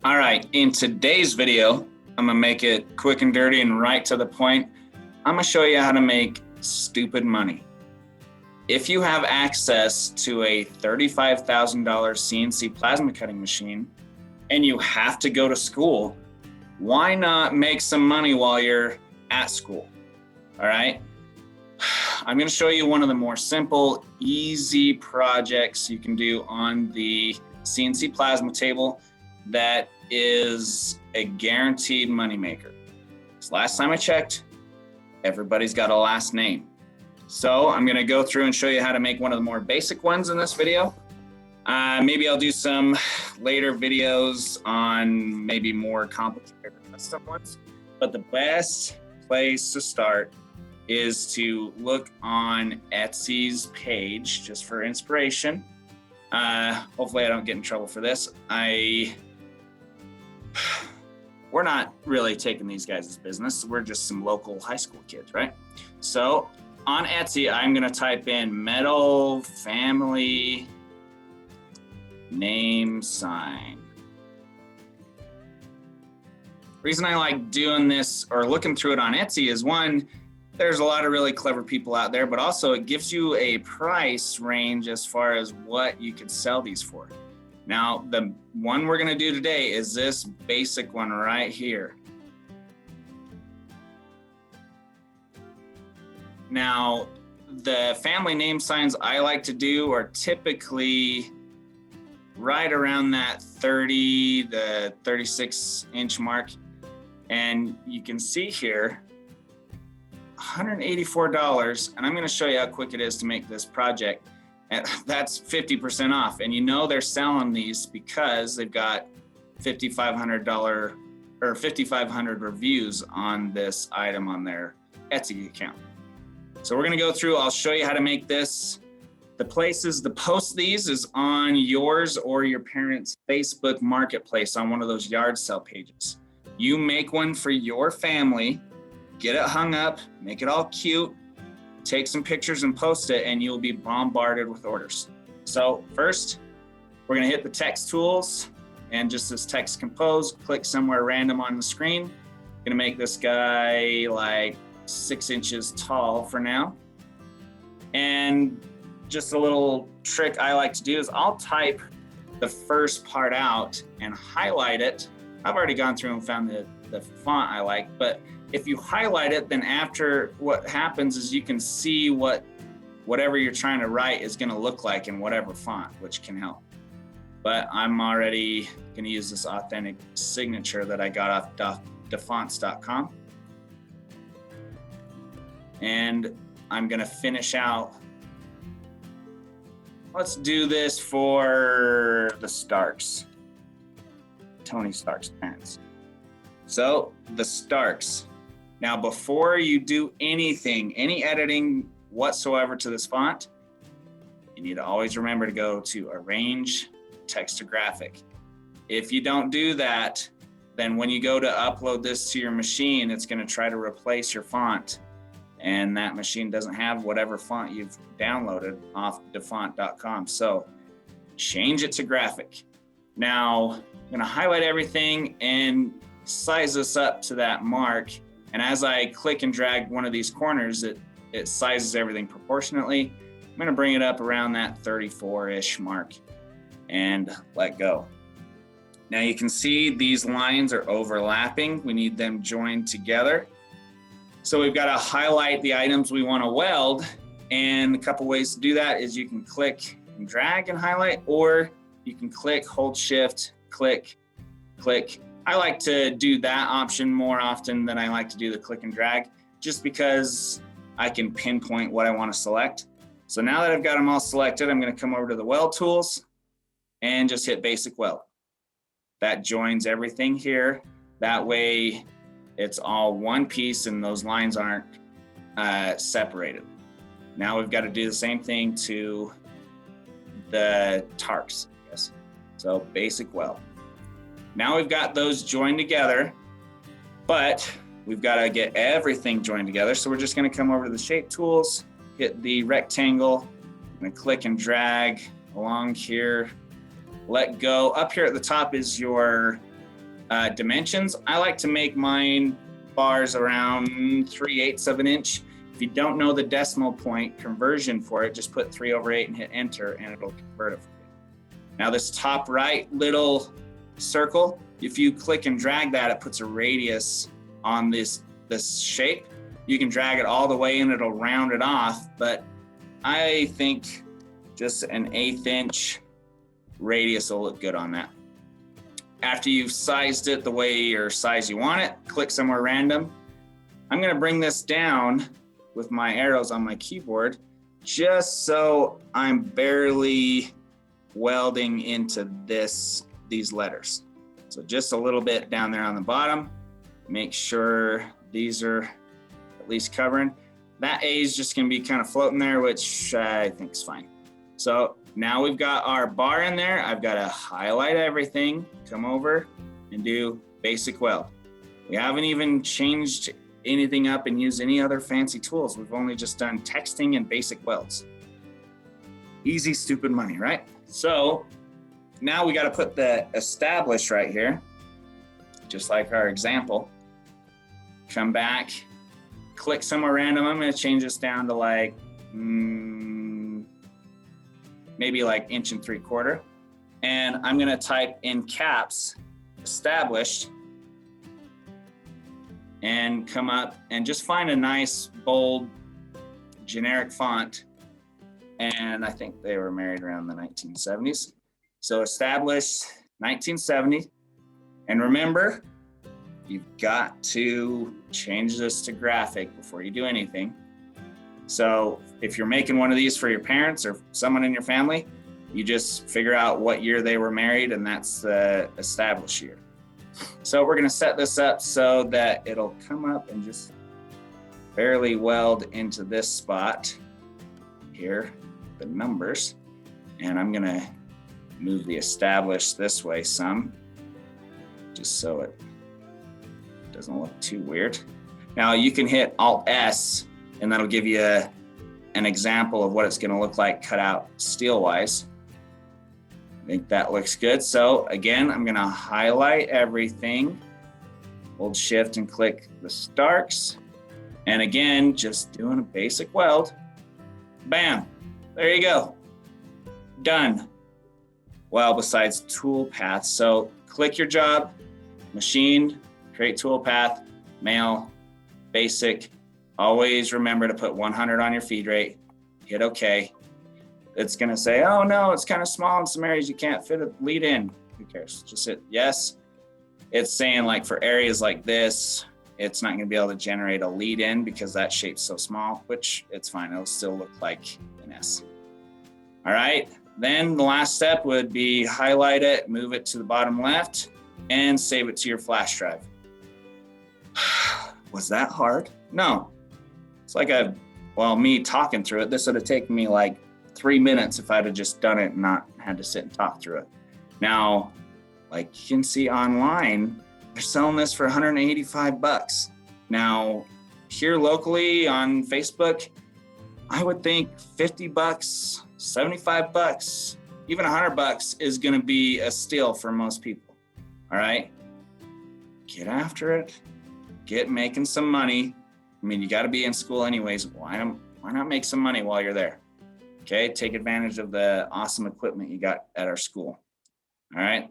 All right, in today's video, I'm gonna make it quick and dirty and right to the point. I'm gonna show you how to make stupid money. If you have access to a $35,000 CNC plasma cutting machine and you have to go to school, why not make some money while you're at school? All right. I'm gonna show you one of the more simple, easy projects you can do on the CNC plasma table that is a guaranteed moneymaker. Because last time I checked, everybody's got a last name. So I'm gonna go through and show you how to make one of the more basic ones in this video. Maybe I'll do some later videos on maybe more complicated custom ones, but the best place to start is to look on Etsy's page just for inspiration. Hopefully I don't get in trouble for this. We're not really taking these guys' business. We're just some local high school kids, right? So on Etsy, I'm gonna type in metal family name sign. Reason I like doing this or looking through it on Etsy is one, there's a lot of really clever people out there, but also it gives you a price range as far as what you could sell these for. Now, the one we're gonna do today is this basic one right here. Now, the family name signs I like to do are typically right around that 30 to 36 inch mark. And you can see here, $184, and I'm gonna show you how quick it is to make this project. And that's 50% off. And you know they're selling these because they've got $5,500 or 5,500 reviews on this item on their Etsy account. So we're gonna go through, I'll show you how to make this. The places to post these is on yours or your parents' Facebook marketplace on one of those yard sale pages. You make one for your family, get it hung up, make it all cute, take some pictures and post it, and you'll be bombarded with orders. So first, we're gonna hit the text tools and just as text compose, click somewhere random on the screen. Gonna make this guy like 6 inches tall for now. And just a little trick I like to do is I'll type the first part out and highlight it. I've already gone through and found the font I like, but if you highlight it, then after what happens is you can see whatever you're trying to write is gonna look like in whatever font, which can help. But I'm already gonna use this authentic signature that I got off defonts.com. And I'm gonna finish out. Let's do this for the Starks, Tony Stark's parents. So the Starks. Now, before you do anything, any editing whatsoever to this font, you need to always remember to go to Arrange, Text to Graphic. If you don't do that, then when you go to upload this to your machine, it's gonna try to replace your font. And that machine doesn't have whatever font you've downloaded off defont.com. So change it to graphic. Now, I'm gonna highlight everything and size this up to that mark. And as I click and drag one of these corners, it sizes everything proportionately. I'm gonna bring it up around that 34-ish mark and let go. Now you can see these lines are overlapping. We need them joined together. So we've got to highlight the items we want to weld. And a couple ways to do that is you can click and drag and highlight, or you can click, hold shift, click, click. I like to do that option more often than I like to do the click and drag, just because I can pinpoint what I want to select. So now that I've got them all selected, I'm going to come over to the weld tools and just hit basic weld. That joins everything here. That way it's all one piece and those lines aren't separated. Now we've got to do the same thing to the Tarks, yes. So basic weld. Now we've got those joined together, but we've got to get everything joined together. So we're just going to come over to the shape tools, hit the rectangle, I'm going to click and drag along here, let go. Up here at the top is your Dimensions, I like to make mine bars around 3/8 of an inch. If you don't know the decimal point conversion for it, just put 3/8 and hit enter and it'll convert it for you. Now this top right little circle, if you click and drag that, it puts a radius on this shape. You can drag it all the way and it'll round it off, but I think just an 1/8 inch radius will look good on that. After you've sized it the way or size you want it, click somewhere random. I'm gonna bring this down with my arrows on my keyboard, just so I'm barely welding into these letters. So just a little bit down there on the bottom. Make sure these are at least covering. That A is just gonna be kind of floating there, which I think is fine. So now we've got our bar in there. I've got to highlight everything, come over and do basic weld. We haven't even changed anything up and used any other fancy tools. We've only just done texting and basic welds. Easy, stupid money, right? So now we got to put the establish right here, just like our example. Come back, click somewhere random. I'm going to change this down to like, maybe like 1 3/4. And I'm gonna type in caps, established, and come up and just find a nice, bold, generic font. And I think they were married around the 1970s. So established 1970. And remember, you've got to change this to graphic before you do anything. So if you're making one of these for your parents or someone in your family, you just figure out what year they were married, and that's the established year. So we're gonna set this up so that it'll come up and just barely weld into this spot here, the numbers. And I'm gonna move the established this way some, just so it doesn't look too weird. Now you can hit Alt-S and that'll give you an example of what it's gonna look like cut out steel-wise. I think that looks good. So again, I'm gonna highlight everything, hold shift and click the Starks. And again, just doing a basic weld. Bam, there you go, done. Well, besides tool path, so click your job, machine, create tool path, mail, basic. Always remember to put 100 on your feed rate, hit okay. It's gonna say, oh no, it's kind of small in some areas, you can't fit a lead in. Who cares, just hit yes. It's saying like for areas like this, it's not gonna be able to generate a lead in because that shape's so small, which it's fine, it'll still look like an S. All right, then the last step would be highlight it, move it to the bottom left, and save it to your flash drive. Was that hard? No. It's like me talking through it, this would have taken me like 3 minutes if I'd have just done it and not had to sit and talk through it. Now, like you can see online, they're selling this for 185 bucks. Now, here locally on Facebook, I would think 50 bucks, 75 bucks, even 100 bucks is gonna be a steal for most people, all right? Get after it, get making some money. I mean, you gotta be in school anyways. Why not make some money while you're there? Okay, take advantage of the awesome equipment you got at our school. All right,